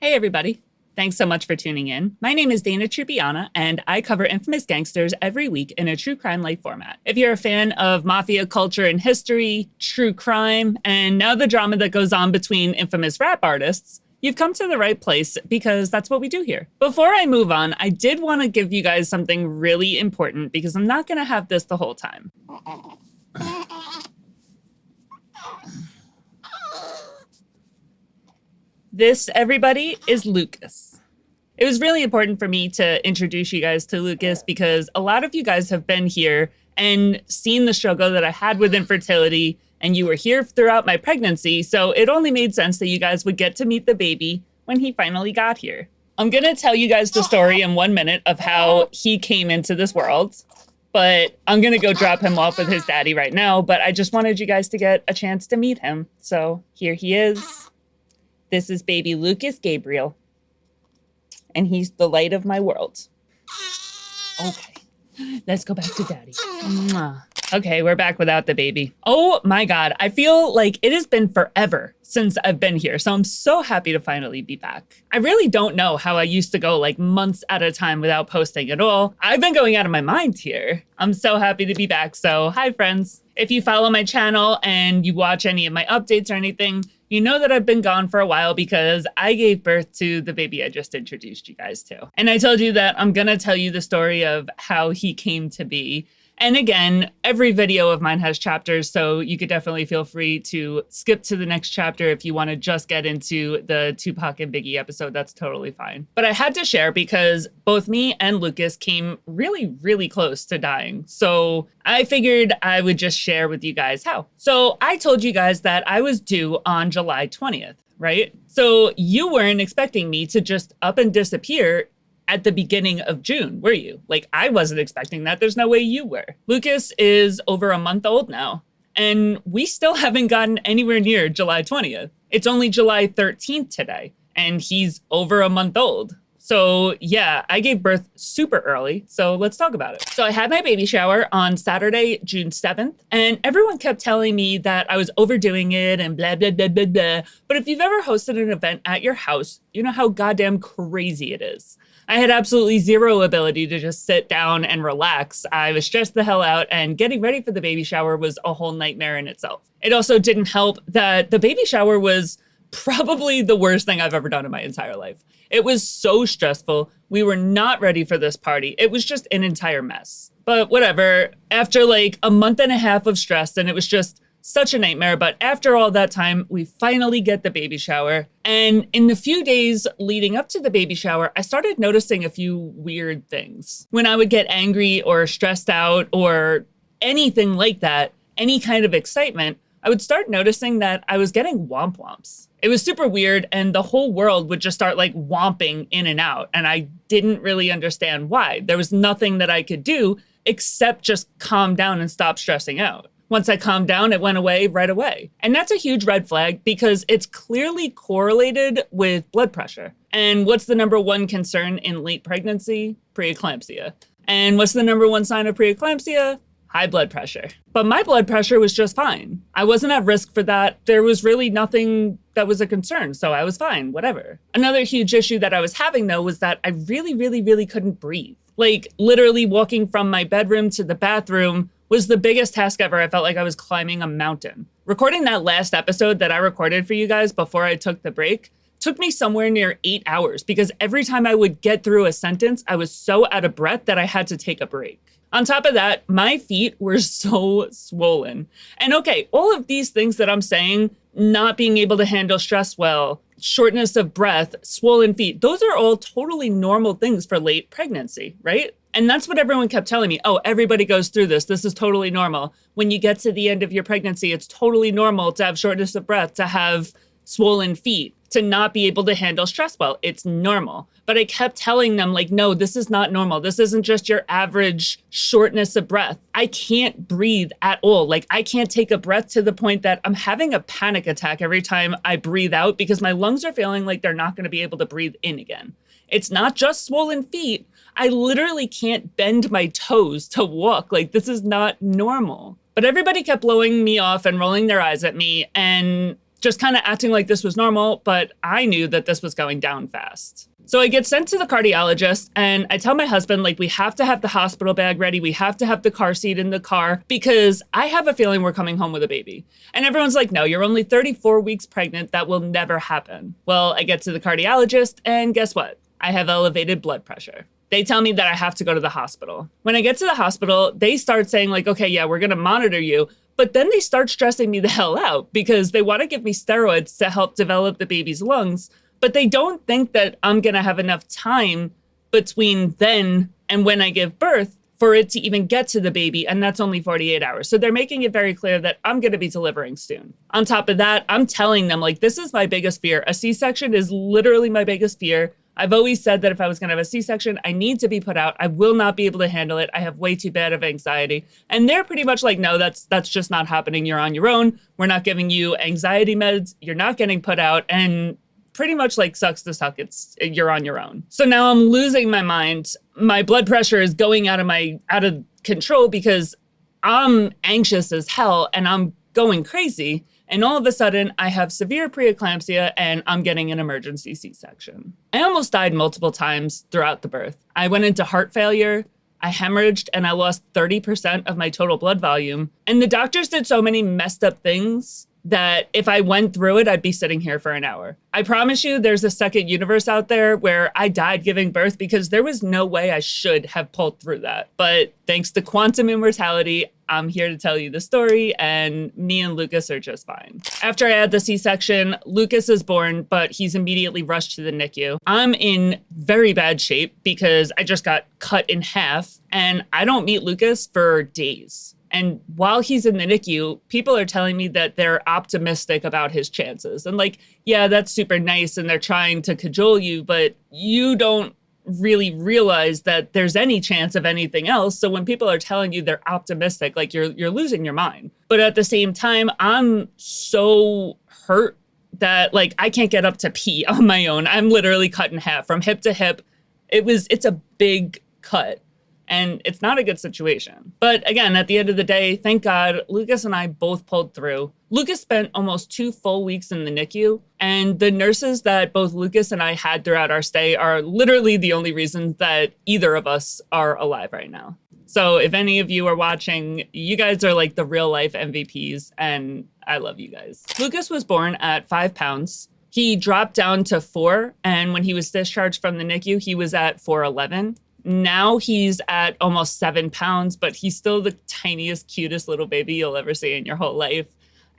Hey everybody, thanks so much for tuning in. My name is Dana Trupiana, and I cover infamous gangsters every week in a true crime-like format. If you're a fan of mafia culture and history, true crime, and now the drama that goes on between infamous rap artists, you've come to the right place because that's what we do here. Before I move on, I did want to give you guys something really important because I'm not going to have this the whole time. This, everybody, is Lucas. It was really important for me to introduce you guys to Lucas because a lot of you guys have been here and seen the struggle that I had with infertility, and you were here throughout my pregnancy, so it only made sense that you guys would get to meet the baby when he finally got here. I'm gonna tell you guys the story in 1 minute of how he came into this world, but I'm gonna go drop him off with his daddy right now, but I just wanted you guys to get a chance to meet him. So here he is. This is baby Lucas Gabriel, and he's the light of my world. Okay, let's go back to daddy. Mwah. Okay, we're back without the baby. Oh my God, I feel like it has been forever since I've been here, so I'm so happy to finally be back. I really don't know how I used to go like months at a time without posting at all. I've been going out of my mind here. I'm so happy to be back, so hi friends. If you follow my channel and you watch any of my updates or anything, you know that I've been gone for a while because I gave birth to the baby I just introduced you guys to. And I told you that I'm gonna tell you the story of how he came to be. And again, every video of mine has chapters, so you could definitely feel free to skip to the next chapter if you want to just get into the Tupac and Biggie episode. That's totally fine. But I had to share because both me and Lucas came really, really close to dying. So I figured I would just share with you guys how. So I told you guys that I was due on July 20th, right? So you weren't expecting me to just up and disappear at the beginning of June, were you? Like, I wasn't expecting that. There's no way you were. Lucas is over a month old now, and we still haven't gotten anywhere near July 20th. It's only July 13th today, and he's over a month old. So yeah, I gave birth super early, so let's talk about it. So I had my baby shower on Saturday, June 7th, and everyone kept telling me that I was overdoing it and blah, blah, blah, blah, blah. But if you've ever hosted an event at your house, you know how goddamn crazy it is. I had absolutely zero ability to just sit down and relax. I was stressed the hell out, and getting ready for the baby shower was a whole nightmare in itself. It also didn't help that the baby shower was probably the worst thing I've ever done in my entire life. It was so stressful. We were not ready for this party. It was just an entire mess. But whatever, after like a month and a half of stress, and it was just such a nightmare, but after all that time, we finally get the baby shower. And in the few days leading up to the baby shower, I started noticing a few weird things. When I would get angry or stressed out or anything like that, any kind of excitement, I would start noticing that I was getting womp womps. It was super weird, and the whole world would just start like womping in and out, and I didn't really understand why. There was nothing that I could do except just calm down and stop stressing out. Once I calmed down, it went away right away. And that's a huge red flag because it's clearly correlated with blood pressure. And what's the number one concern in late pregnancy? Preeclampsia. And what's the number one sign of preeclampsia? High blood pressure. But my blood pressure was just fine. I wasn't at risk for that. There was really nothing that was a concern, so I was fine, whatever. Another huge issue that I was having though was that I really couldn't breathe. Like literally walking from my bedroom to the bathroom was the biggest task ever. I felt like I was climbing a mountain. Recording that last episode that I recorded for you guys before I took the break took me somewhere near 8 hours because every time I would get through a sentence, I was so out of breath that I had to take a break. On top of that, my feet were so swollen. And okay, all of these things that I'm saying, not being able to handle stress well, shortness of breath, swollen feet, those are all totally normal things for late pregnancy, right? And that's what everyone kept telling me. Oh, everybody goes through this. This is totally normal. When you get to the end of your pregnancy, it's totally normal to have shortness of breath, to have swollen feet, to not be able to handle stress well. It's normal. But I kept telling them like, no, this is not normal. This isn't just your average shortness of breath. I can't breathe at all. Like I can't take a breath to the point that I'm having a panic attack every time I breathe out because my lungs are feeling like they're not going to be able to breathe in again. It's not just swollen feet. I literally can't bend my toes to walk. Like this is not normal. But everybody kept blowing me off and rolling their eyes at me. And just kind of acting like this was normal, but I knew that this was going down fast. So I get sent to the cardiologist and I tell my husband, like, we have to have the hospital bag ready. We have to have the car seat in the car because I have a feeling we're coming home with a baby. And everyone's like, no, you're only 34 weeks pregnant. That will never happen. Well, I get to the cardiologist and guess what? I have elevated blood pressure. They tell me that I have to go to the hospital. When I get to the hospital, they start saying like, okay, yeah, we're going to monitor you. But then they start stressing me the hell out because they want to give me steroids to help develop the baby's lungs. But they don't think that I'm going to have enough time between then and when I give birth for it to even get to the baby. And that's only 48 hours. So they're making it very clear that I'm going to be delivering soon. On top of that, I'm telling them like, this is my biggest fear. A C-section is literally my biggest fear. I've always said that if I was going to have a C-section, I need to be put out. I will not be able to handle it. I have way too bad of anxiety. And they're pretty much like, no, that's just not happening. You're on your own. We're not giving you anxiety meds. You're not getting put out. And pretty much like sucks to suck. You're on your own. So now I'm losing my mind. My blood pressure is going out of control because I'm anxious as hell and I'm going crazy. And all of a sudden I have severe preeclampsia and I'm getting an emergency C-section. I almost died multiple times throughout the birth. I went into heart failure. I hemorrhaged and I lost 30% of my total blood volume. And the doctors did so many messed up things that if I went through it, I'd be sitting here for an hour. I promise you there's a second universe out there where I died giving birth because there was no way I should have pulled through that. But thanks to quantum immortality, I'm here to tell you the story and me and Lucas are just fine. After I had the C-section, Lucas is born, but he's immediately rushed to the NICU. I'm in very bad shape because I just got cut in half and I don't meet Lucas for days. And while he's in the NICU, people are telling me that they're optimistic about his chances. And like, yeah, that's super nice. And they're trying to cajole you, but you don't really realize that there's any chance of anything else. So when people are telling you they're optimistic, like you're losing your mind. But at the same time, I'm so hurt that like I can't get up to pee on my own. I'm literally cut in half from hip to hip. It's a big cut. And it's not a good situation. But again, at the end of the day, thank God, Lucas and I both pulled through. Lucas spent almost 2 full weeks in the NICU. And the nurses that both Lucas and I had throughout our stay are literally the only reasons that either of us are alive right now. So if any of you are watching, you guys are like the real life MVPs. And I love you guys. Lucas was born at 5 pounds. He dropped down to 4. And when he was discharged from the NICU, he was at 4'11". Now he's at almost 7 pounds, but he's still the tiniest, cutest little baby you'll ever see in your whole life.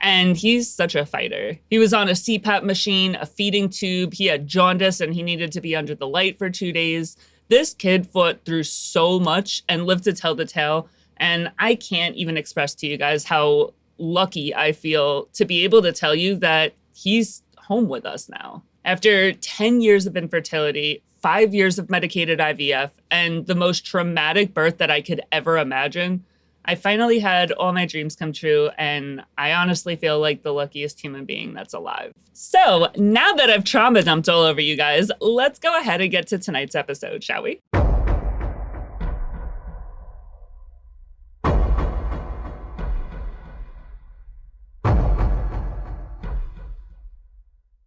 And he's such a fighter. He was on a CPAP machine, a feeding tube. He had jaundice and he needed to be under the light for 2 days. This kid fought through so much and lived to tell the tale. And I can't even express to you guys how lucky I feel to be able to tell you that he's home with us now. After 10 years of infertility, 5 years of medicated IVF, and the most traumatic birth that I could ever imagine, I finally had all my dreams come true, and I honestly feel like the luckiest human being that's alive. So now that I've trauma dumped all over you guys, let's go ahead and get to tonight's episode, shall we?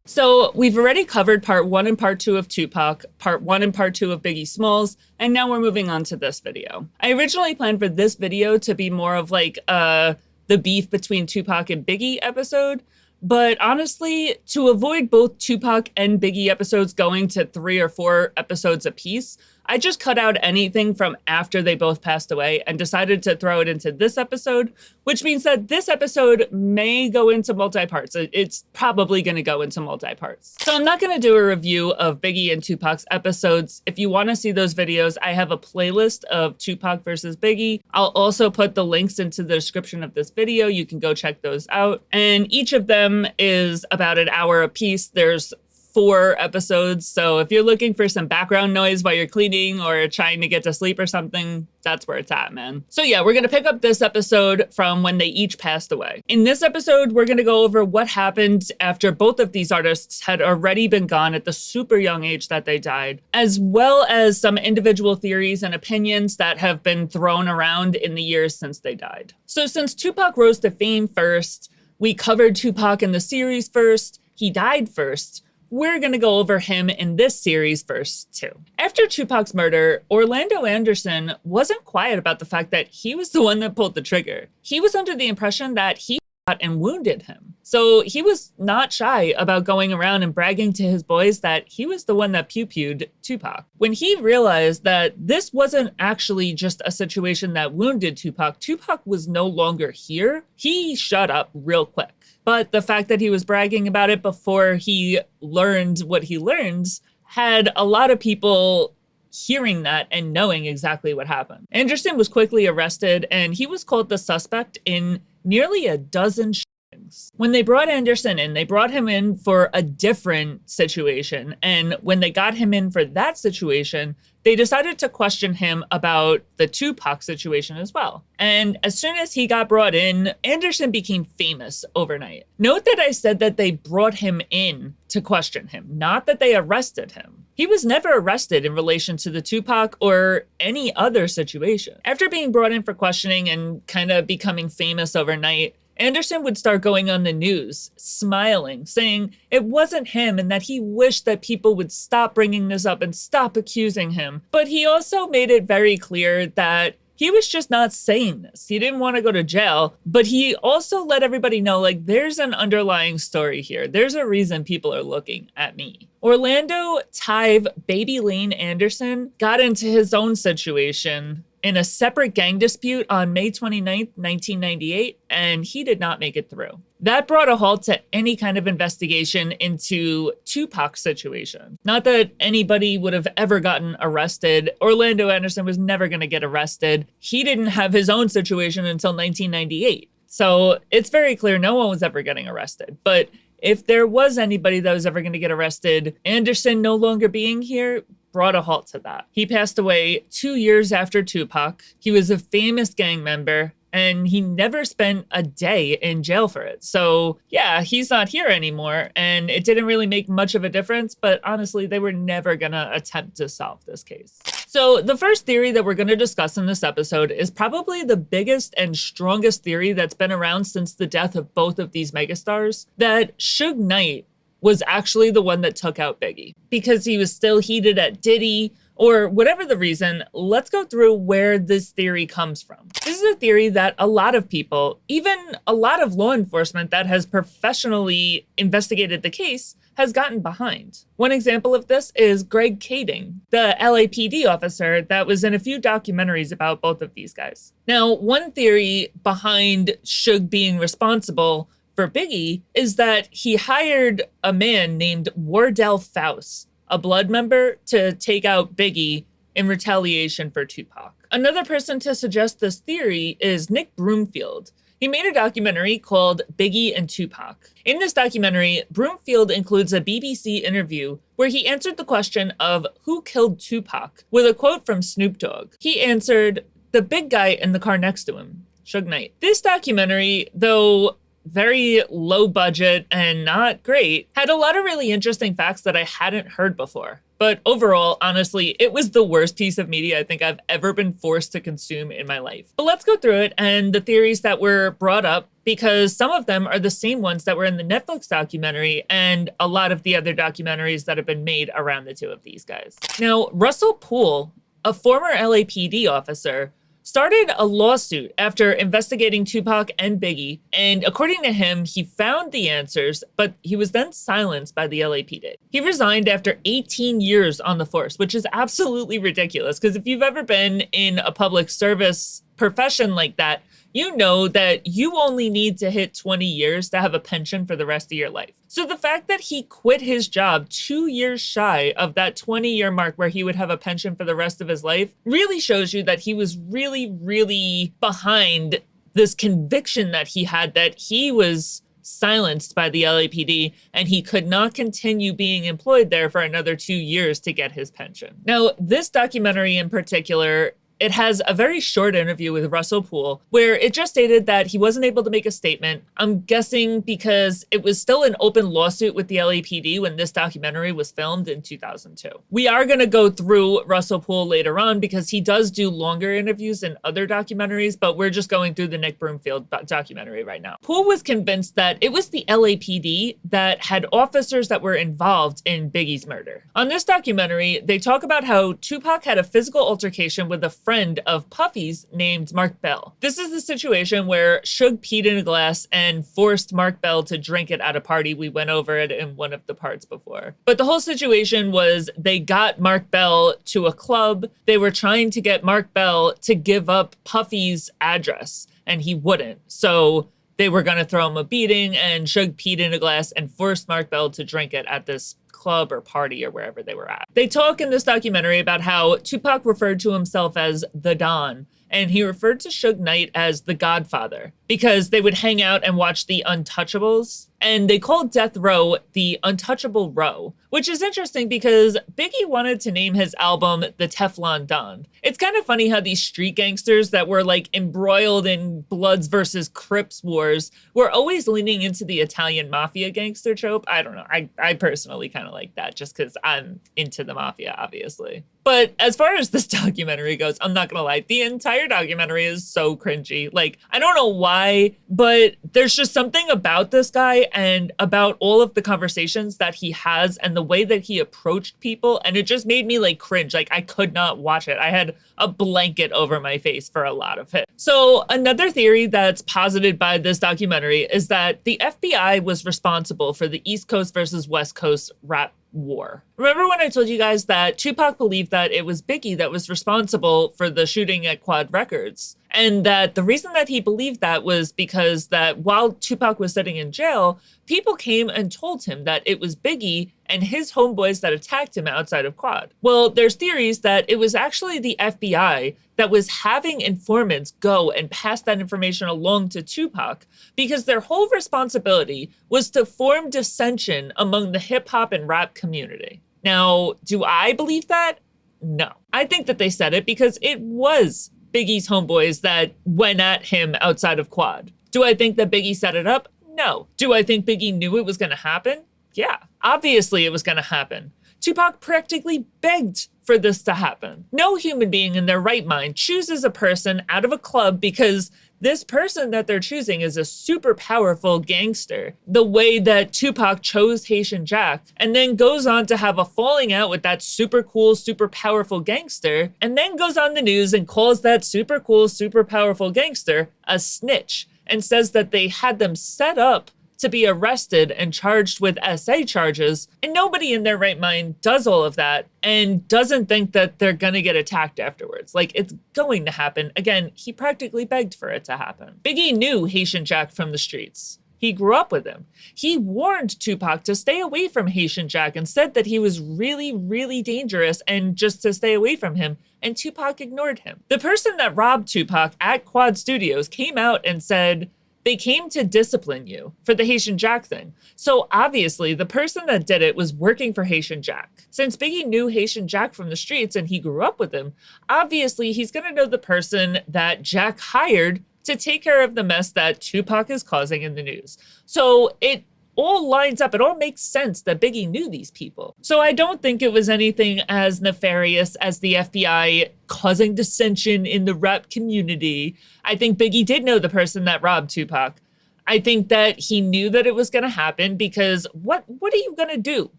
So we've already covered part 1 and part 2 of Tupac, part 1 and part 2 of Biggie Smalls, and now we're moving on to this video. I originally planned for this video to be more of like the beef between Tupac and Biggie episode, but honestly, to avoid both Tupac and Biggie episodes going to 3 or 4 episodes apiece, I just cut out anything from after they both passed away and decided to throw it into this episode, which means that this episode may go into multi-parts. It's probably going to go into multi-parts. So I'm not going to do a review of Biggie and Tupac's episodes. If you want to see those videos, I have a playlist of Tupac versus Biggie. I'll also put the links into the description of this video. You can go check those out. And each of them is about an hour apiece. There's 4 episodes. So if you're looking for some background noise while you're cleaning or trying to get to sleep or something, that's where it's at, man. So yeah, we're going to pick up this episode from when they each passed away. In this episode, we're going to go over what happened after both of these artists had already been gone at the super young age that they died, as well as some individual theories and opinions that have been thrown around in the years since they died. So since Tupac rose to fame first, we covered Tupac in the series first. He died first. We're going to go over him in this series first, too. After Tupac's murder, Orlando Anderson wasn't quiet about the fact that he was the one that pulled the trigger. He was under the impression that he shot and wounded him. So he was not shy about going around and bragging to his boys that he was the one that pew-pewed Tupac. When he realized that this wasn't actually just a situation that wounded Tupac, Tupac was no longer here, he shut up real quick. But the fact that he was bragging about it before he learned what he learned had a lot of people hearing that and knowing exactly what happened. Anderson was quickly arrested, and he was called the suspect in nearly a dozen shootings. When they brought Anderson in, they brought him in for a different situation. And when they got him in for that situation, they decided to question him about the Tupac situation as well. And as soon as he got brought in, Anderson became famous overnight. Note that I said that they brought him in to question him, not that they arrested him. He was never arrested in relation to the Tupac or any other situation. After being brought in for questioning and kind of becoming famous overnight, Anderson would start going on the news, smiling, saying it wasn't him and that he wished that people would stop bringing this up and stop accusing him. But he also made it very clear that he was just not saying this. He didn't want to go to jail, but he also let everybody know, like, there's an underlying story here. There's a reason people are looking at me. Orlando Tive Baby Lane Anderson got into his own situation in a separate gang dispute on May 29th, 1998, and he did not make it through. That brought a halt to any kind of investigation into Tupac's situation. Not that anybody would have ever gotten arrested. Orlando Anderson was never going to get arrested. He didn't have his own situation until 1998. So it's very clear no one was ever getting arrested. But if there was anybody that was ever going to get arrested, Anderson no longer being here brought a halt to that. He passed away 2 years after Tupac. He was a famous gang member, and he never spent a day in jail for it. So yeah, he's not here anymore, and it didn't really make much of a difference, but honestly, they were never gonna attempt to solve this case. So the first theory that we're gonna discuss in this episode is probably the biggest and strongest theory that's been around since the death of both of these megastars, that Suge Knight was actually the one that took out Biggie. Because he was still heated at Diddy, or whatever the reason, let's go through where this theory comes from. This is a theory that a lot of people, even a lot of law enforcement that has professionally investigated the case, has gotten behind. One example of this is Greg Kading, the LAPD officer that was in a few documentaries about both of these guys. Now, one theory behind Suge being responsible for Biggie is that he hired a man named Wardell Faust, a blood member, to take out Biggie in retaliation for Tupac. Another person to suggest this theory is Nick Broomfield. He made a documentary called Biggie and Tupac. In this documentary, Broomfield includes a BBC interview where he answered the question of who killed Tupac with a quote from Snoop Dogg. He answered, "The big guy in the car next to him, Suge Knight." This documentary, though very low budget and not great, had a lot of really interesting facts that I hadn't heard before. But overall, honestly, it was the worst piece of media I think I've ever been forced to consume in my life. But let's go through it and the theories that were brought up, because some of them are the same ones that were in the Netflix documentary and a lot of the other documentaries that have been made around the two of these guys. Now, Russell Poole, a former LAPD officer, started a lawsuit after investigating Tupac and Biggie, and according to him, he found the answers, but he was then silenced by the LAPD. He resigned after 18 years on the force, which is absolutely ridiculous, because if you've ever been in a public service profession like that, you know that you only need to hit 20 years to have a pension for the rest of your life. So the fact that he quit his job 2 years shy of that 20-year mark where he would have a pension for the rest of his life really shows you that he was really, really behind this conviction that he had that he was silenced by the LAPD and he could not continue being employed there for another 2 years to get his pension. Now, this documentary in particular it has a very short interview with Russell Poole where it just stated that he wasn't able to make a statement. I'm guessing because it was still an open lawsuit with the LAPD when this documentary was filmed in 2002. We are going to go through Russell Poole later on because he does do longer interviews in other documentaries, but we're just going through the Nick Broomfield documentary right now. Poole was convinced that it was the LAPD that had officers that were involved in Biggie's murder. On this documentary, they talk about how Tupac had a physical altercation with a friend of Puffy's named Mark Bell. This is the situation where Suge peed in a glass and forced Mark Bell to drink it at a party. We went over it in one of the parts before. But the whole situation was they got Mark Bell to a club. They were trying to get Mark Bell to give up Puffy's address, and he wouldn't. So they were going to throw him a beating, and Suge peed in a glass and forced Mark Bell to drink it at this club or party or wherever they were at. They talk in this documentary about how Tupac referred to himself as the Don, and he referred to Suge Knight as the Godfather because they would hang out and watch the Untouchables. And they called Death Row the Untouchable Row, which is interesting because Biggie wanted to name his album The Teflon Don. It's kind of funny how these street gangsters that were like embroiled in Bloods versus Crips wars were always leaning into the Italian mafia gangster trope. I don't know. I personally kind of like that just because I'm into the mafia, obviously. But as far as this documentary goes, I'm not gonna lie, the entire documentary is so cringy. Like, I don't know why, but there's just something about this guy and about all of the conversations that he has and the way that he approached people. And it just made me like cringe. Like, I could not watch it. I had a blanket over my face for a lot of it. So another theory that's posited by this documentary is that the FBI was responsible for the East Coast versus West Coast rap war. Remember when I told you guys that Tupac believed that it was Biggie that was responsible for the shooting at Quad Records? And that the reason that he believed that was because that while Tupac was sitting in jail, people came and told him that it was Biggie and his homeboys that attacked him outside of Quad. Well, there's theories that it was actually the FBI that was having informants go and pass that information along to Tupac because their whole responsibility was to form dissension among the hip hop and rap community. Now, do I believe that? No. I think that they said it because it was Biggie's homeboys that went at him outside of Quad. Do I think that Biggie set it up? No. Do I think Biggie knew it was going to happen? Yeah. Obviously it was going to happen. Tupac practically begged for this to happen. No human being in their right mind chooses a person out of a club because this person that they're choosing is a super powerful gangster, the way that Tupac chose Haitian Jack, and then goes on to have a falling out with that super cool, super powerful gangster, and then goes on the news and calls that super cool, super powerful gangster a snitch, and says that they had them set up to be arrested and charged with SA charges, and nobody in their right mind does all of that and doesn't think that they're gonna get attacked afterwards. Like, it's going to happen. Again, he practically begged for it to happen. Biggie knew Haitian Jack from the streets. He grew up with him. He warned Tupac to stay away from Haitian Jack and said that he was really, really dangerous and just to stay away from him, and Tupac ignored him. The person that robbed Tupac at Quad Studios came out and said, they came to discipline you for the Haitian Jack thing. So obviously the person that did it was working for Haitian Jack. Since Biggie knew Haitian Jack from the streets and he grew up with him, obviously he's gonna know the person that Jack hired to take care of the mess that Tupac is causing in the news. So it all lines up. It all makes sense that Biggie knew these people. So I don't think it was anything as nefarious as the FBI causing dissension in the rap community. I think Biggie did know the person that robbed Tupac. I think that he knew that it was going to happen because what are you going to do?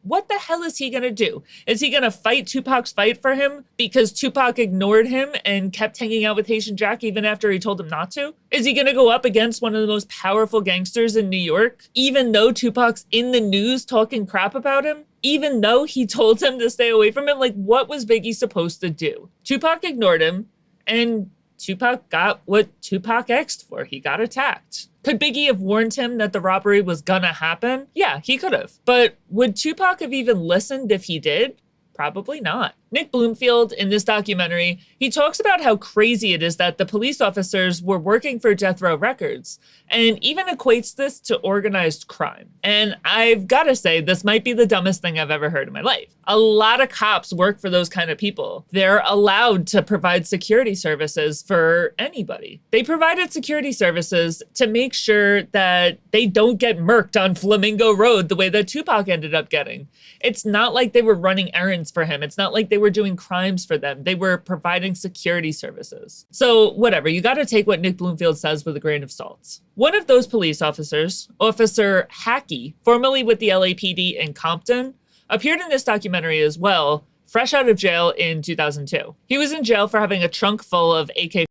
What the hell is he going to do? Is he going to fight Tupac's fight for him because Tupac ignored him and kept hanging out with Haitian Jack even after he told him not to? Is he going to go up against one of the most powerful gangsters in New York, even though Tupac's in the news talking crap about him? Even though he told him to stay away from him? Like, what was Biggie supposed to do? Tupac ignored him, and Tupac got what Tupac asked for. He got attacked. Could Biggie have warned him that the robbery was gonna happen? Yeah, he could have. But would Tupac have even listened if he did? Probably not. Nick Broomfield, in this documentary, he talks about how crazy it is that the police officers were working for Death Row Records, and even equates this to organized crime. And I've got to say, this might be the dumbest thing I've ever heard in my life. A lot of cops work for those kind of people. They're allowed to provide security services for anybody. They provided security services to make sure that they don't get murked on Flamingo Road the way that Tupac ended up getting. It's not like they were running errands for him. It's not like they were doing crimes for them. They were providing security services. So whatever, you got to take what Nick Broomfield says with a grain of salt. One of those police officers, Officer Hackey, formerly with the LAPD in Compton, appeared in this documentary as well, fresh out of jail in 2002. He was in jail for having a trunk full of AK,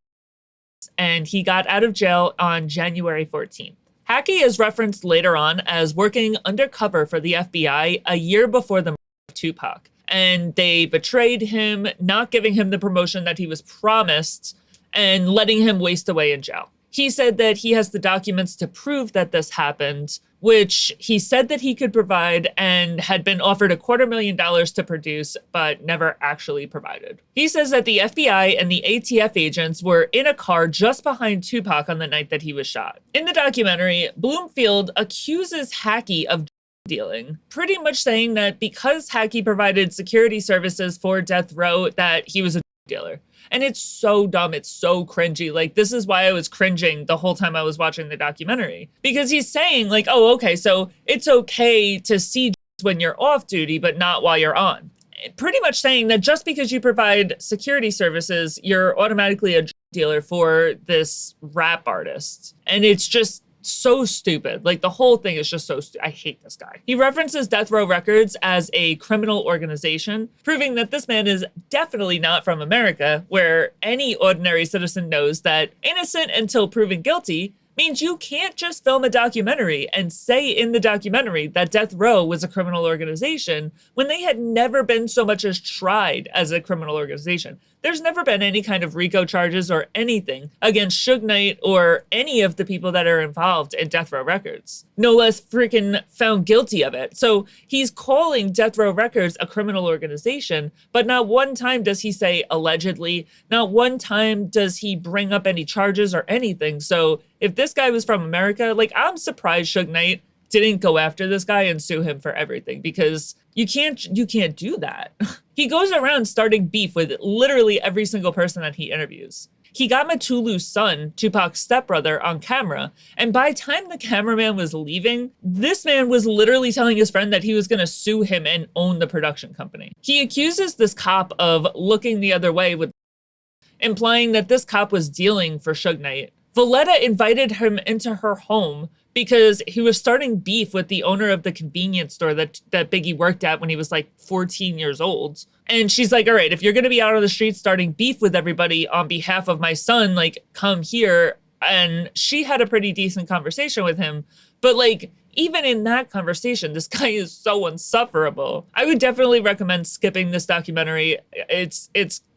and he got out of jail on January 14th. Hackey is referenced later on as working undercover for the FBI a year before the murder of Tupac. And they betrayed him, not giving him the promotion that he was promised, and letting him waste away in jail. He said that he has the documents to prove that this happened, which he said that he could provide and had been offered $250,000 to produce, but never actually provided. He says that the FBI and the ATF agents were in a car just behind Tupac on the night that he was shot. In the documentary, Broomfield accuses Hackey of dealing, pretty much saying that because Hackey provided security services for Death Row, that he was a dealer. And it's so dumb. It's so cringy. Like, this is why I was cringing the whole time I was watching the documentary. Because he's saying, like, oh, okay, so it's okay to see when you're off duty, but not while you're on. Pretty much saying that just because you provide security services, you're automatically a dealer for this rap artist. And it's just so stupid. Like, the whole thing is just so I hate this guy. He references Death Row Records as a criminal organization, proving that this man is definitely not from America, where any ordinary citizen knows that innocent until proven guilty means you can't just film a documentary and say in the documentary that Death Row was a criminal organization when they had never been so much as tried as a criminal organization. There's never been any kind of RICO charges or anything against Suge Knight or any of the people that are involved in Death Row Records. No less freaking found guilty of it. So he's calling Death Row Records a criminal organization, but not one time does he say allegedly, not one time does he bring up any charges or anything. So if this guy was from America, like, I'm surprised Suge Knight didn't go after this guy and sue him for everything, because you can't do that. He goes around starting beef with literally every single person that he interviews. He got Matulu's son, Tupac's stepbrother, on camera, and by the time the cameraman was leaving, this man was literally telling his friend that he was going to sue him and own the production company. He accuses this cop of looking the other way, with implying that this cop was dealing for Suge Knight. Valletta invited him into her home because he was starting beef with the owner of the convenience store that Biggie worked at when he was like 14 years old. And she's like, all right, if you're going to be out on the street starting beef with everybody on behalf of my son, like, come here. And she had a pretty decent conversation with him. But like, even in that conversation, this guy is so insufferable. I would definitely recommend skipping this documentary. It's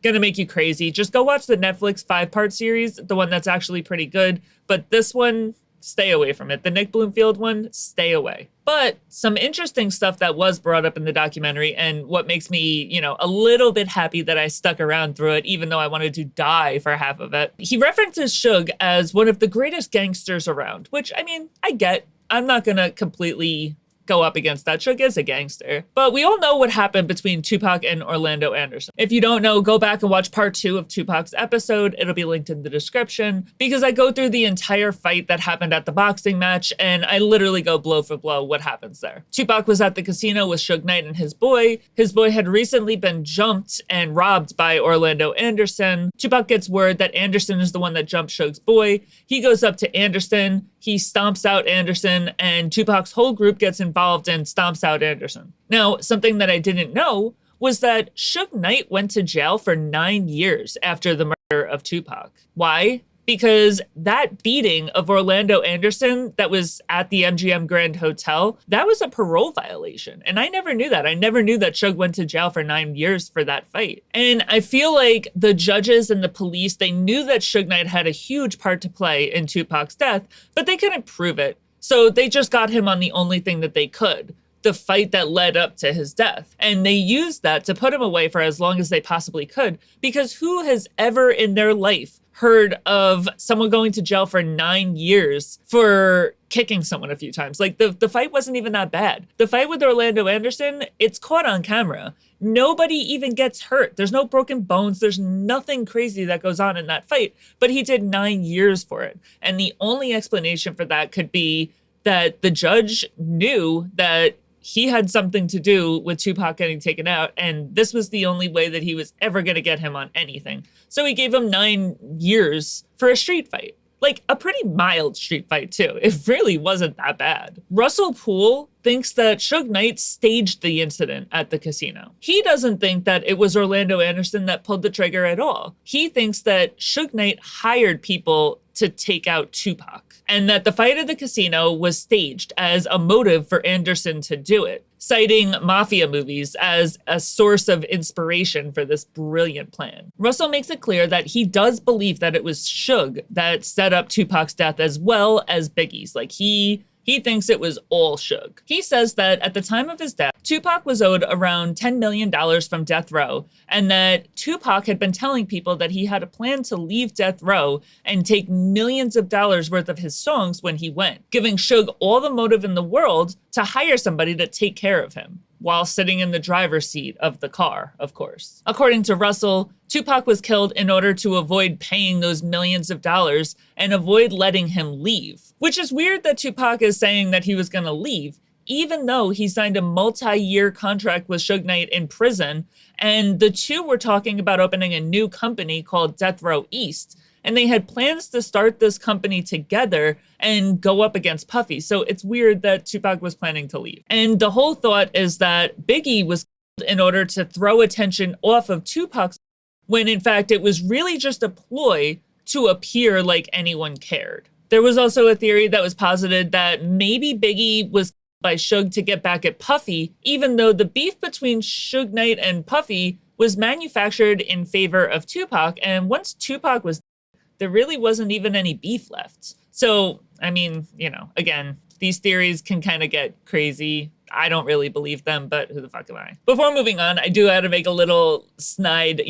gonna make you crazy. Just go watch the Netflix 5-part series, the one that's actually pretty good. But this one, stay away from it. The Nick Broomfield one, stay away. But some interesting stuff that was brought up in the documentary, and what makes me, a little bit happy that I stuck around through it, even though I wanted to die for half of it. He references Suge as one of the greatest gangsters around, which, I mean, I get. I'm not gonna completely go up against that. Suge is a gangster. But we all know what happened between Tupac and Orlando Anderson. If you don't know, go back and watch part 2 of Tupac's episode. It'll be linked in the description, because I go through the entire fight that happened at the boxing match, and I literally go blow for blow what happens there. Tupac was at the casino with Suge Knight and his boy. His boy had recently been jumped and robbed by Orlando Anderson. Tupac gets word that Anderson is the one that jumped Suge's boy. He goes up to Anderson. He stomps out Anderson, and Tupac's whole group gets involved and stomps out Anderson. Now, something that I didn't know was that Suge Knight went to jail for 9 years after the murder of Tupac. Why? Because that beating of Orlando Anderson that was at the MGM Grand Hotel, that was a parole violation. And I never knew that. I never knew that Suge went to jail for 9 years for that fight. And I feel like the judges and the police, they knew that Suge Knight had a huge part to play in Tupac's death, but they couldn't prove it. So they just got him on the only thing that they could, the fight that led up to his death. And they used that to put him away for as long as they possibly could, because who has ever in their life heard of someone going to jail for 9 years for kicking someone a few times? Like, the fight wasn't even that bad. The fight with Orlando Anderson, it's caught on camera. Nobody even gets hurt. There's no broken bones. There's nothing crazy that goes on in that fight, but he did 9 years for it. And the only explanation for that could be that the judge knew that he had something to do with Tupac getting taken out, and this was the only way that he was ever going to get him on anything. So he gave him 9 years for a street fight. Like, a pretty mild street fight, too. It really wasn't that bad. Russell Poole thinks that Suge Knight staged the incident at the casino. He doesn't think that it was Orlando Anderson that pulled the trigger at all. He thinks that Suge Knight hired people to take out Tupac, and that the fight at the casino was staged as a motive for Anderson to do it, citing mafia movies as a source of inspiration for this brilliant plan. Russell makes it clear that he does believe that it was Suge that set up Tupac's death as well as Biggie's. Like, he thinks it was all Suge. He says that at the time of his death, Tupac was owed around $10 million from death row, and that Tupac had been telling people that he had a plan to leave death row and take millions of dollars worth of his songs when he went, giving Suge all the motive in the world to hire somebody to take care of him, while sitting in the driver's seat of the car, of course. According to Russell, Tupac was killed in order to avoid paying those millions of dollars and avoid letting him leave. Which is weird that Tupac is saying that he was gonna leave, even though he signed a multi-year contract with Suge Knight in prison, and the two were talking about opening a new company called Death Row East, and they had plans to start this company together and go up against Puffy. So it's weird that Tupac was planning to leave. And the whole thought is that Biggie was killed in order to throw attention off of Tupac's, when in fact it was really just a ploy to appear like anyone cared. There was also a theory that was posited that maybe Biggie was killed by Suge to get back at Puffy, even though the beef between Suge Knight and Puffy was manufactured in favor of Tupac, and once Tupac was dead, there really wasn't even any beef left. So, I mean, you know, again, these theories can kind of get crazy. I don't really believe them, but who the fuck am I? Before moving on, I do have to make a little snide,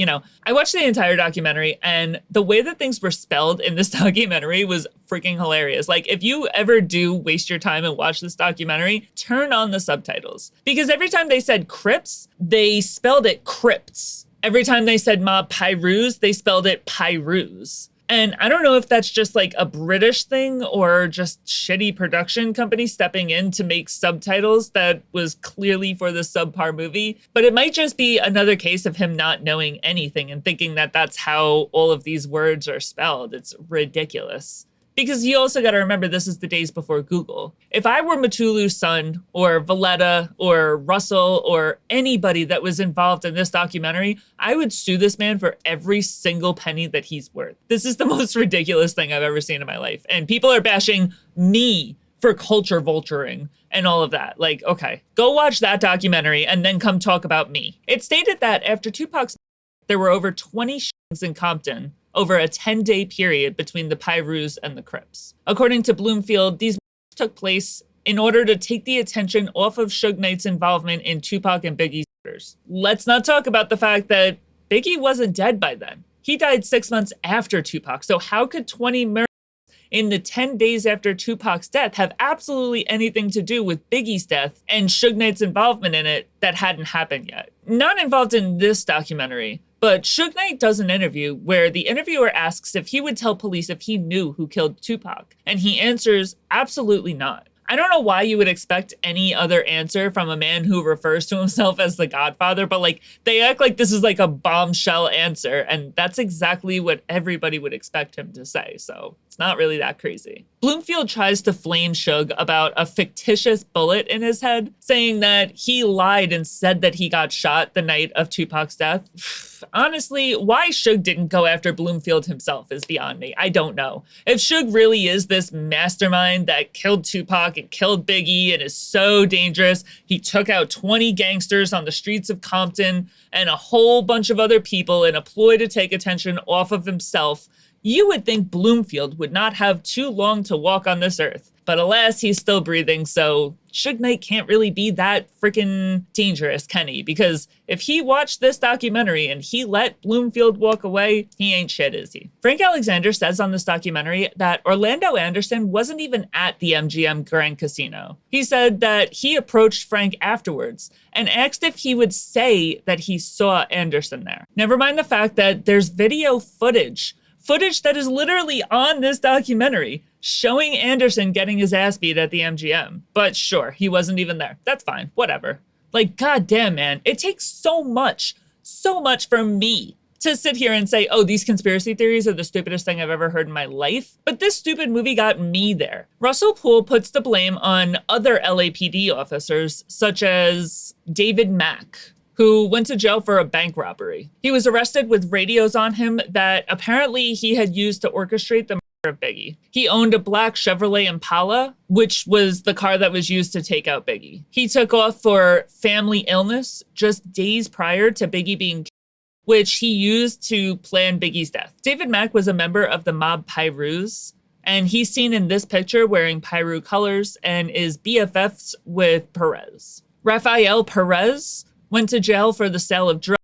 I watched the entire documentary, and the way that things were spelled in this documentary was freaking hilarious. Like, if you ever do waste your time and watch this documentary, turn on the subtitles. Because every time they said Crips, they spelled it Crips. Every time they said Mob Pyrus, they spelled it Pyrus. And I don't know if that's just like a British thing or just shitty production company stepping in to make subtitles that was clearly for the subpar movie, but it might just be another case of him not knowing anything and thinking that that's how all of these words are spelled. It's ridiculous. Because you also got to remember, this is the days before Google. If I were Matulu's son or Valletta or Russell or anybody that was involved in this documentary, I would sue this man for every single penny that he's worth. This is the most ridiculous thing I've ever seen in my life. And people are bashing me for culture vulturing and all of that. Like, okay, go watch that documentary and then come talk about me. It stated that after Tupac's death, there were over 20 shootings in Compton over a 10-day period between the Pyrus and the Crips. According to Broomfield, these took place in order to take the attention off of Suge Knight's involvement in Tupac and Biggie's murders. Let's not talk about the fact that Biggie wasn't dead by then. He died 6 months after Tupac, so how could 20 murders in the 10 days after Tupac's death have absolutely anything to do with Biggie's death and Suge Knight's involvement in it that hadn't happened yet? Not involved in this documentary, but Suge Knight does an interview where the interviewer asks if he would tell police if he knew who killed Tupac, and he answers, absolutely not. I don't know why you would expect any other answer from a man who refers to himself as the Godfather, but like, they act like this is like a bombshell answer, and that's exactly what everybody would expect him to say, so it's not really that crazy. Broomfield tries to flame Suge about a fictitious bullet in his head, saying that he lied and said that he got shot the night of Tupac's death. Honestly, why Suge didn't go after Broomfield himself is beyond me. I don't know. If Suge really is this mastermind that killed Tupac and killed Biggie and is so dangerous, he took out 20 gangsters on the streets of Compton and a whole bunch of other people in a ploy to take attention off of himself, you would think Broomfield would not have too long to walk on this earth. But alas, he's still breathing, so Suge Knight can't really be that freaking dangerous, can he? Because if he watched this documentary and he let Broomfield walk away, he ain't shit, is he? Frank Alexander says on this documentary that Orlando Anderson wasn't even at the MGM Grand Casino. He said that he approached Frank afterwards and asked if he would say that he saw Anderson there. Never mind the fact that there's video footage that is literally on this documentary showing Anderson getting his ass beat at the MGM. But sure, he wasn't even there. That's fine, whatever. Like, goddamn, man, it takes so much for me to sit here and say, oh, these conspiracy theories are the stupidest thing I've ever heard in my life. But this stupid movie got me there. Russell Poole puts the blame on other LAPD officers, such as David Mack, who went to jail for a bank robbery. He was arrested with radios on him that apparently he had used to orchestrate the murder of Biggie. He owned a black Chevrolet Impala, which was the car that was used to take out Biggie. He took off for family illness just days prior to Biggie being killed, which he used to plan Biggie's death. David Mack was a member of the mob Pirus, and he's seen in this picture wearing Piru colors and is BFFs with Perez. Rafael Perez went to jail for the sale of drugs,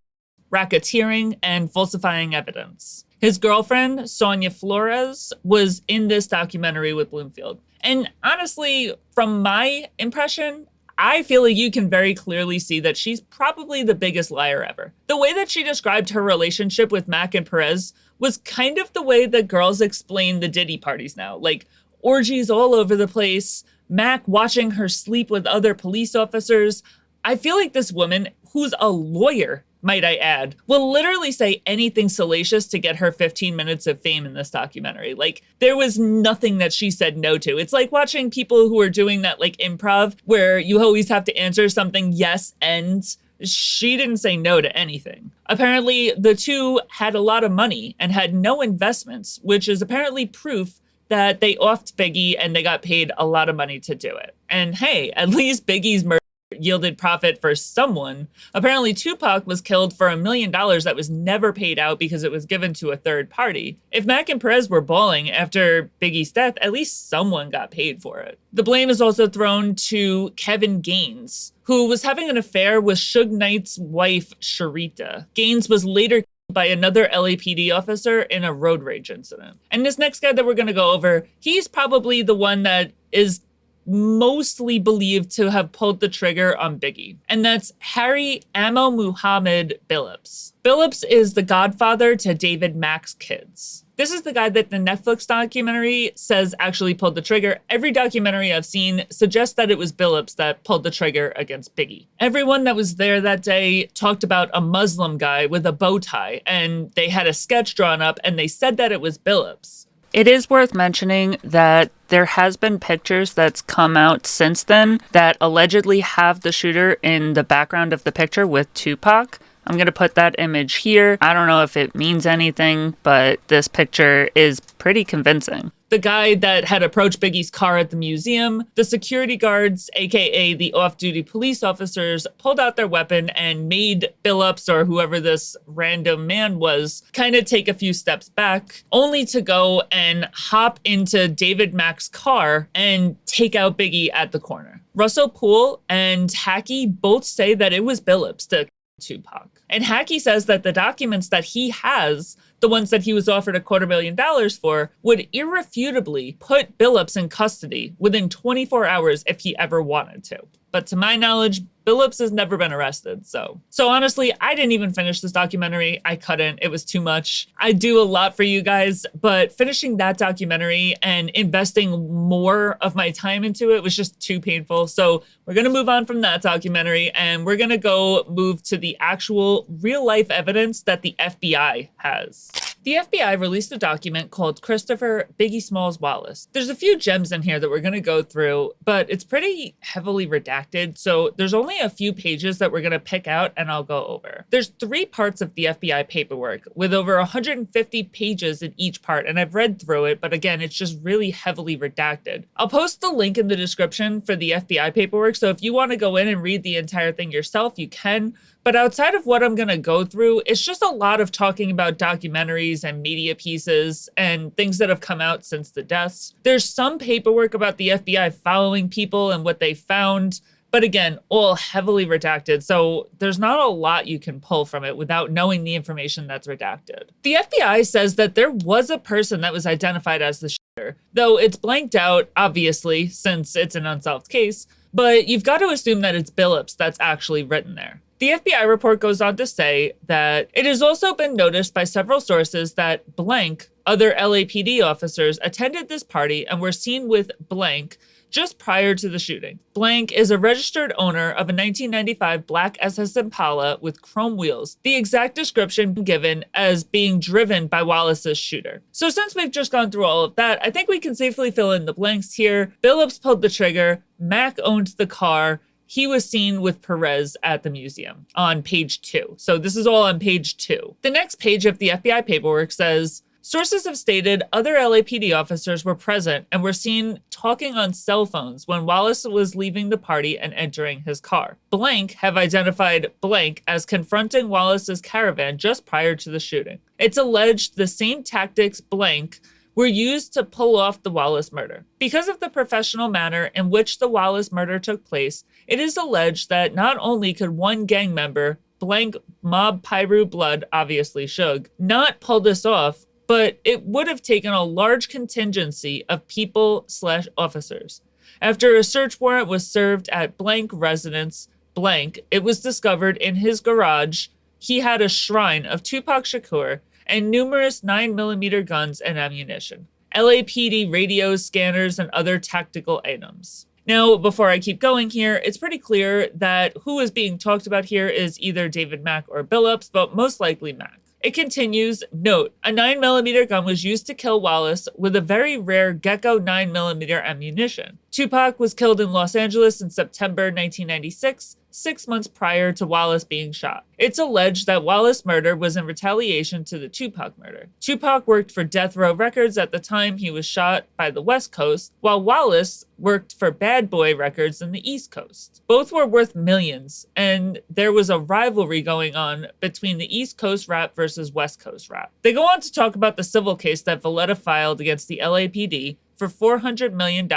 racketeering, and falsifying evidence. His girlfriend, Sonia Flores, was in this documentary with Broomfield. And honestly, from my impression, I feel like you can very clearly see that she's probably the biggest liar ever. The way that she described her relationship with Mac and Perez was kind of the way that girls explain the Diddy parties now. Like, orgies all over the place, Mac watching her sleep with other police officers. I feel like this woman, who's a lawyer, might I add, will literally say anything salacious to get her 15 minutes of fame in this documentary. Like, there was nothing that she said no to. It's like watching people who are doing that, like, improv, where you always have to answer something yes and. She didn't say no to anything. Apparently, the two had a lot of money and had no investments, which is apparently proof that they offed Biggie and they got paid a lot of money to do it. And hey, at least Biggie's murder yielded profit for someone. Apparently Tupac was killed for $1 million that was never paid out because it was given to a third party. If Mac and Perez were balling after Biggie's death, at least someone got paid for it. The blame is also thrown to Kevin Gaines, who was having an affair with Suge Knight's wife, Sharita. Gaines was later killed by another LAPD officer in a road rage incident. And this next guy that we're going to go over, he's probably the one that is mostly believed to have pulled the trigger on Biggie. And that's Harry Amir Muhammad Billups. Billups is the godfather to David Mack's kids. This is the guy that the Netflix documentary says actually pulled the trigger. Every documentary I've seen suggests that it was Billups that pulled the trigger against Biggie. Everyone that was there that day talked about a Muslim guy with a bow tie, and they had a sketch drawn up, and they said that it was Billups. It is worth mentioning that there has been pictures that's come out since then that allegedly have the shooter in the background of the picture with Tupac. I'm going to put that image here. I don't know if it means anything, but this picture is pretty convincing. The guy that had approached Biggie's car at the museum, the security guards, aka the off-duty police officers, pulled out their weapon and made Billups, or whoever this random man was, kind of take a few steps back, only to go and hop into David Mack's car and take out Biggie at the corner. Russell Poole and Hackey both say that it was Billups that Tupac. And Hackey says that the documents that he has, the ones that he was offered $250,000 for, would irrefutably put Billups in custody within 24 hours if he ever wanted to. But to my knowledge, Billups has never been arrested, so honestly, I didn't even finish this documentary. I couldn't. It was too much. I do a lot for you guys, but finishing that documentary and investing more of my time into it was just too painful. So we're going to move on from that documentary, and we're going to go move to the actual real-life evidence that the FBI has. The FBI released a document called Christopher Biggie Smalls Wallace. There's a few gems in here that we're going to go through, but it's pretty heavily redacted, so there's only a few pages that we're going to pick out and I'll go over. There's 3 parts of the FBI paperwork with over 150 pages in each part, and I've read through it, but again, it's just really heavily redacted. I'll post the link in the description for the FBI paperwork, so if you want to go in and read the entire thing yourself, you can. But outside of what I'm going to go through, it's just a lot of talking about documentaries and media pieces and things that have come out since the deaths. There's some paperwork about the FBI following people and what they found, but again, all heavily redacted, so there's not a lot you can pull from it without knowing the information that's redacted. The FBI says that there was a person that was identified as the shooter, though it's blanked out, obviously, since it's an unsolved case, but you've got to assume that it's Billups that's actually written there. The FBI report goes on to say that it has also been noticed by several sources that blank other LAPD officers attended this party and were seen with blank just prior to the shooting. Blank is a registered owner of a 1995 black SS Impala with chrome wheels, the exact description given as being driven by Wallace's shooter. So since we've just gone through all of that, I think we can safely fill in the blanks here. Billups pulled the trigger, Mac owned the car, he was seen with Perez at the museum on page 2. So this is all on page 2. The next page of the FBI paperwork says, sources have stated other LAPD officers were present and were seen talking on cell phones when Wallace was leaving the party and entering his car. Blank have identified blank as confronting Wallace's caravan just prior to the shooting. It's alleged the same tactics blank were used to pull off the Wallace murder. Because of the professional manner in which the Wallace murder took place, it is alleged that not only could one gang member, blank mob Pyru blood, obviously Suge, not pull this off, but it would have taken a large contingency of people/officers. After a search warrant was served at blank residence, blank, it was discovered in his garage he had a shrine of Tupac Shakur and numerous 9mm guns and ammunition, LAPD radios, scanners, and other tactical items. Now, before I keep going here, it's pretty clear that who is being talked about here is either David Mack or Billups, but most likely Mack. It continues, note, a 9mm gun was used to kill Wallace with a very rare Gecko 9mm ammunition. Tupac was killed in Los Angeles in September 1996, 6 months prior to Wallace being shot. It's alleged that Wallace murder was in retaliation to the Tupac murder. Tupac worked for Death Row Records at the time he was shot by the West Coast, while Wallace worked for Bad Boy Records in the East Coast. Both were worth millions, and there was a rivalry going on between the East Coast rap versus West Coast rap. They go on to talk about the civil case that Valletta filed against the LAPD for $400 million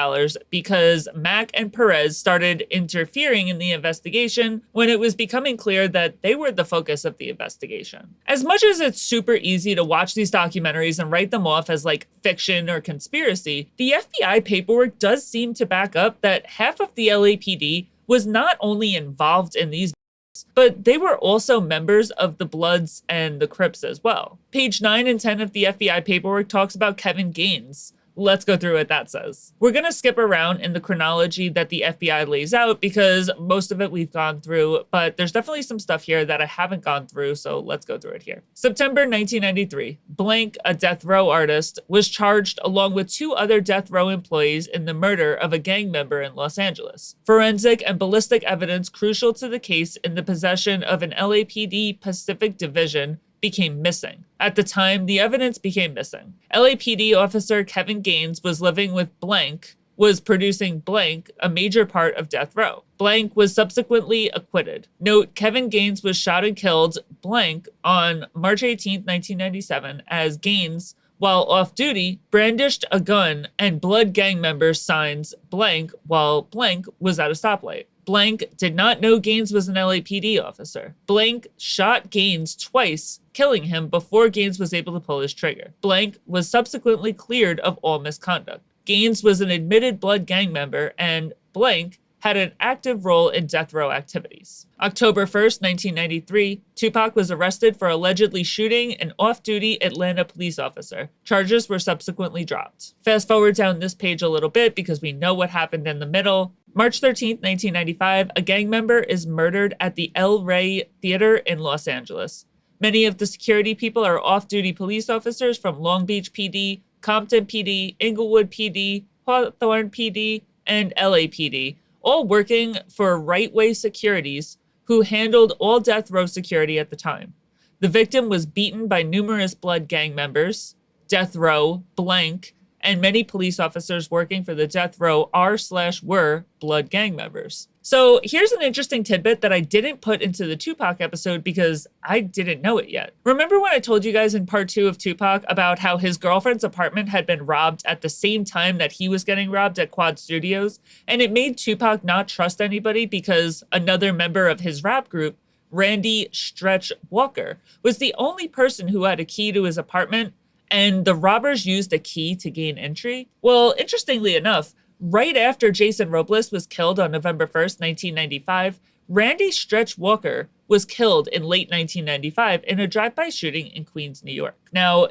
because Mack and Perez started interfering in the investigation when it was becoming clear that they were the focus of the investigation. As much as it's super easy to watch these documentaries and write them off as like fiction or conspiracy, the FBI paperwork does seem to back up that half of the LAPD was not only involved in these, but they were also members of the Bloods and the Crips as well. Page 9 and 10 of the FBI paperwork talks about Kevin Gaines. Let's go through what that says. We're going to skip around in the chronology that the FBI lays out because most of it we've gone through, but there's definitely some stuff here that I haven't gone through, so let's go through it here. September 1993, blank, a death row artist, was charged along with 2 other death row employees in the murder of a gang member in Los Angeles. Forensic and ballistic evidence crucial to the case in the possession of an LAPD Pacific Division became missing. At the time, the evidence became missing. LAPD officer Kevin Gaines was living with blank, was producing blank, a major part of death row. Blank was subsequently acquitted. Note, Kevin Gaines was shot and killed blank on March 18, 1997, as Gaines, while off duty, brandished a gun and blood gang members signs blank while blank was at a stoplight. Blank did not know Gaines was an LAPD officer. Blank shot Gaines twice, killing him before Gaines was able to pull his trigger. Blank was subsequently cleared of all misconduct. Gaines was an admitted blood gang member, and blank had an active role in death row activities. October 1st, 1993, Tupac was arrested for allegedly shooting an off-duty Atlanta police officer. Charges were subsequently dropped. Fast forward down this page a little bit because we know what happened in the middle. March 13th, 1995, a gang member is murdered at the El Rey Theater in Los Angeles. Many of the security people are off-duty police officers from Long Beach PD, Compton PD, Inglewood PD, Hawthorne PD, and LAPD, all working for Right Way Securities, who handled all death row security at the time. The victim was beaten by numerous blood gang members, death row, blank, and many police officers working for the death row are/were blood gang members. So here's an interesting tidbit that I didn't put into the Tupac episode because I didn't know it yet. Remember when I told you guys in part 2 of Tupac about how his girlfriend's apartment had been robbed at the same time that he was getting robbed at Quad Studios? And it made Tupac not trust anybody because another member of his rap group, Randy Stretch Walker, was the only person who had a key to his apartment, and the robbers used a key to gain entry. Well, interestingly enough, right after Jason Robles was killed on November 1st, 1995, Randy Stretch Walker was killed in late 1995 in a drive-by shooting in Queens, New York. Now,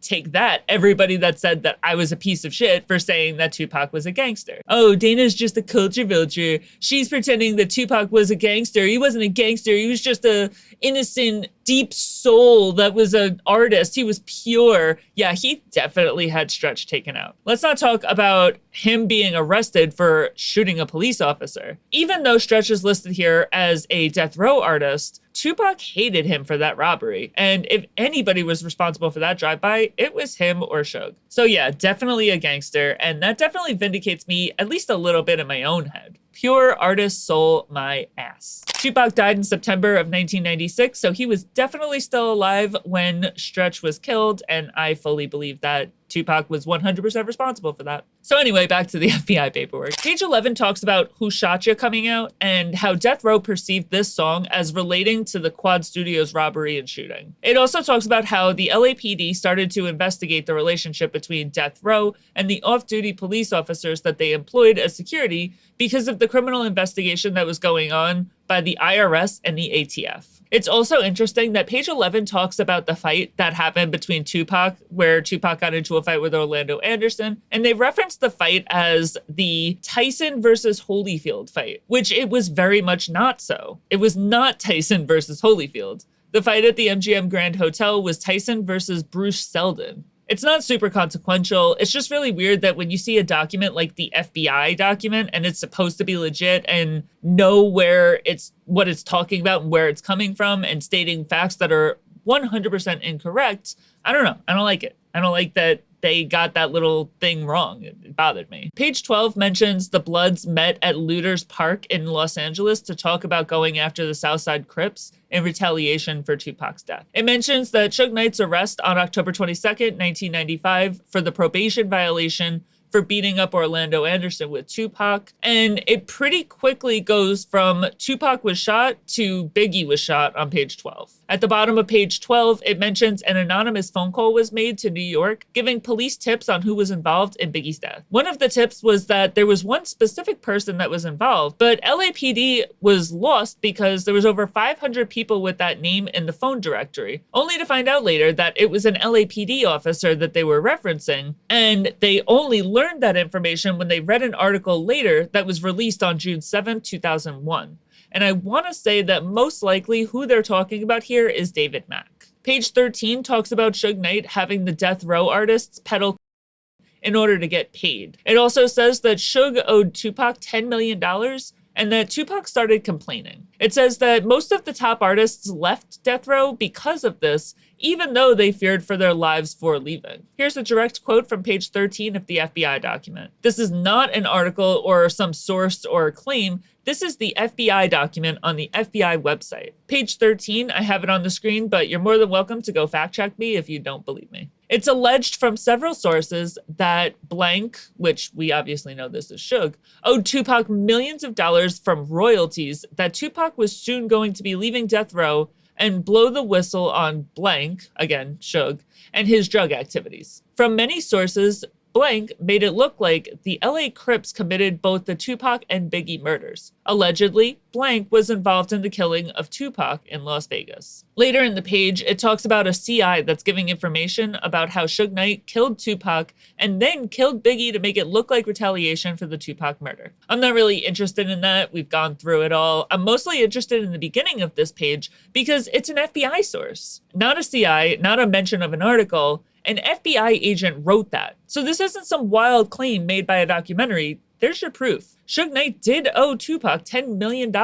take that, everybody that said that I was a piece of shit for saying that Tupac was a gangster. Oh, Dana's just a culture vulture. She's pretending that Tupac was a gangster. He wasn't a gangster. He was just a innocent, deep soul that was an artist. He was pure. Yeah, he definitely had Stretch taken out. Let's not talk about him being arrested for shooting a police officer. Even though Stretch is listed here as a death row artist, Tupac hated him for that robbery. And if anybody was responsible for that drive-by, it was him or Suge. So yeah, definitely a gangster. And that definitely vindicates me at least a little bit in my own head. Pure artist soul, my ass. Tupac died in September of 1996, so he was definitely still alive when Stretch was killed, and I fully believe that Tupac was 100% responsible for that. So anyway, back to the FBI paperwork. Page 11 talks about Who Shot Ya coming out and how Death Row perceived this song as relating to the Quad Studios robbery and shooting. It also talks about how the LAPD started to investigate the relationship between Death Row and the off-duty police officers that they employed as security because of the criminal investigation that was going on by the IRS and the ATF. It's also interesting that page 11 talks about the fight that happened between Tupac, where Tupac got into a fight with Orlando Anderson, and they referenced the fight as the Tyson versus Holyfield fight, which it was very much not so. It was not Tyson versus Holyfield. The fight at the MGM Grand Hotel was Tyson versus Bruce Seldon. It's not super consequential. It's just really weird that when you see a document like the FBI document and it's supposed to be legit and know what it's talking about and where it's coming from and stating facts that are 100% incorrect, I don't know. I don't like it. I don't like that they got that little thing wrong. It bothered me. Page 12 mentions the Bloods met at Looters Park in Los Angeles to talk about going after the Southside Crips in retaliation for Tupac's death. It mentions that Suge Knight's arrest on October 22nd, 1995 for the probation violation for beating up Orlando Anderson with Tupac. And it pretty quickly goes from Tupac was shot to Biggie was shot on page 12. At the bottom of page 12, it mentions an anonymous phone call was made to New York, giving police tips on who was involved in Biggie's death. One of the tips was that there was one specific person that was involved, but LAPD was lost because there was over 500 people with that name in the phone directory, only to find out later that it was an LAPD officer that they were referencing, and they only learned that information when they read an article later that was released on June 7, 2001. And I want to say that most likely who they're talking about here is David Mack. Page 13 talks about Suge Knight having the death row artists peddle in order to get paid. It also says that Suge owed Tupac $10 million and that Tupac started complaining. It says that most of the top artists left death row because of this, even though they feared for their lives for leaving. Here's a direct quote from page 13 of the FBI document. This is not an article or some source or claim. This is the FBI document on the FBI website. Page 13, I have it on the screen, but you're more than welcome to go fact check me if you don't believe me. It's alleged from several sources that blank, which we obviously know this is Suge, owed Tupac millions of dollars from royalties that Tupac was soon going to be leaving death row and blow the whistle on blank, again, Suge, and his drug activities. From many sources, blank made it look like the LA Crips committed both the Tupac and Biggie murders. Allegedly, blank was involved in the killing of Tupac in Las Vegas. Later in the page, it talks about a CI that's giving information about how Suge Knight killed Tupac and then killed Biggie to make it look like retaliation for the Tupac murder. I'm not really interested in that. We've gone through it all. I'm mostly interested in the beginning of this page because it's an FBI source, not a CI, not a mention of an article. An FBI agent wrote that. So this isn't some wild claim made by a documentary. There's your proof. Suge Knight did owe Tupac $10 million,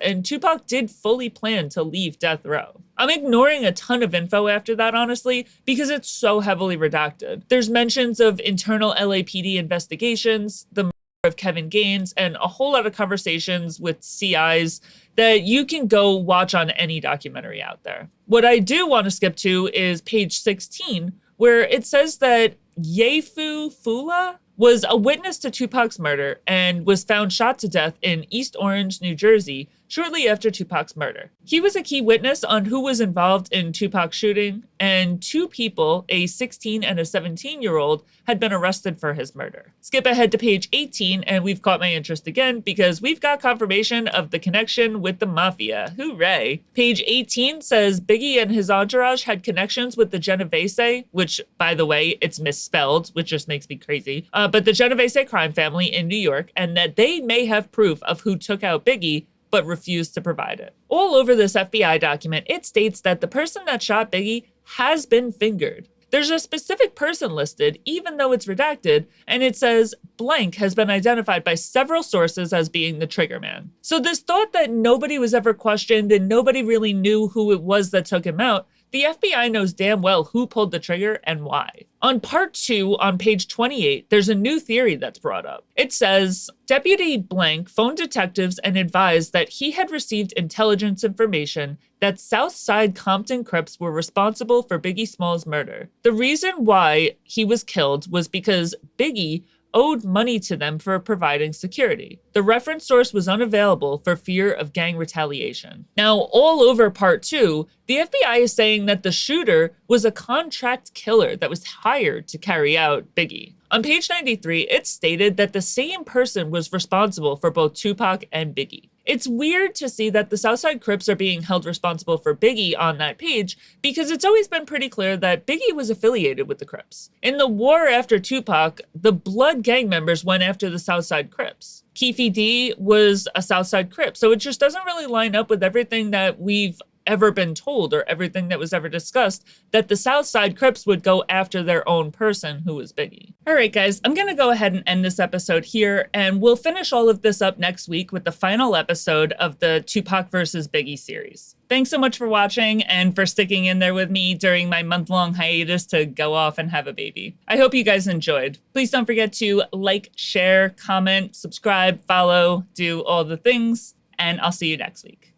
and Tupac did fully plan to leave death row. I'm ignoring a ton of info after that, honestly, because it's so heavily redacted. There's mentions of internal LAPD investigations, the of Kevin Gaines and a whole lot of conversations with CIs that you can go watch on any documentary out there. What I do want to skip to is page 16, where it says that Yefu Fula was a witness to Tupac's murder and was found shot to death in East Orange, New Jersey, shortly after Tupac's murder. He was a key witness on who was involved in Tupac's shooting, and 2 people, a 16 and a 17-year-old, had been arrested for his murder. Skip ahead to page 18, and we've caught my interest again because we've got confirmation of the connection with the mafia. Hooray! Page 18 says Biggie and his entourage had connections with the Genovese, which, by the way, it's misspelled, which just makes me crazy, but the Genovese crime family in New York, and that they may have proof of who took out Biggie, but refused to provide it. All over this FBI document, it states that the person that shot Biggie has been fingered. There's a specific person listed, even though it's redacted, and it says blank has been identified by several sources as being the trigger man. So this thought that nobody was ever questioned and nobody really knew who it was that took him out, the FBI knows damn well who pulled the trigger and why. On part 2, on page 28, there's a new theory that's brought up. It says, Deputy Blank phoned detectives and advised that he had received intelligence information that Southside Compton Crips were responsible for Biggie Smalls' murder. The reason why he was killed was because Biggie owed money to them for providing security. The reference source was unavailable for fear of gang retaliation. Now, all over part 2, the FBI is saying that the shooter was a contract killer that was hired to carry out Biggie. On page 93, it's stated that the same person was responsible for both Tupac and Biggie. It's weird to see that the Southside Crips are being held responsible for Biggie on that page because it's always been pretty clear that Biggie was affiliated with the Crips. In the war after Tupac, the Blood gang members went after the Southside Crips. Keefe D was a Southside Crip, so it just doesn't really line up with everything that we've ever been told or everything that was ever discussed, that the Southside Crips would go after their own person who was Biggie. All right, guys, I'm gonna go ahead and end this episode here, and we'll finish all of this up next week with the final episode of the Tupac versus Biggie series. Thanks so much for watching and for sticking in there with me during my month-long hiatus to go off and have a baby. I hope you guys enjoyed. Please don't forget to like, share, comment, subscribe, follow, do all the things, and I'll see you next week.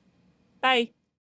Bye.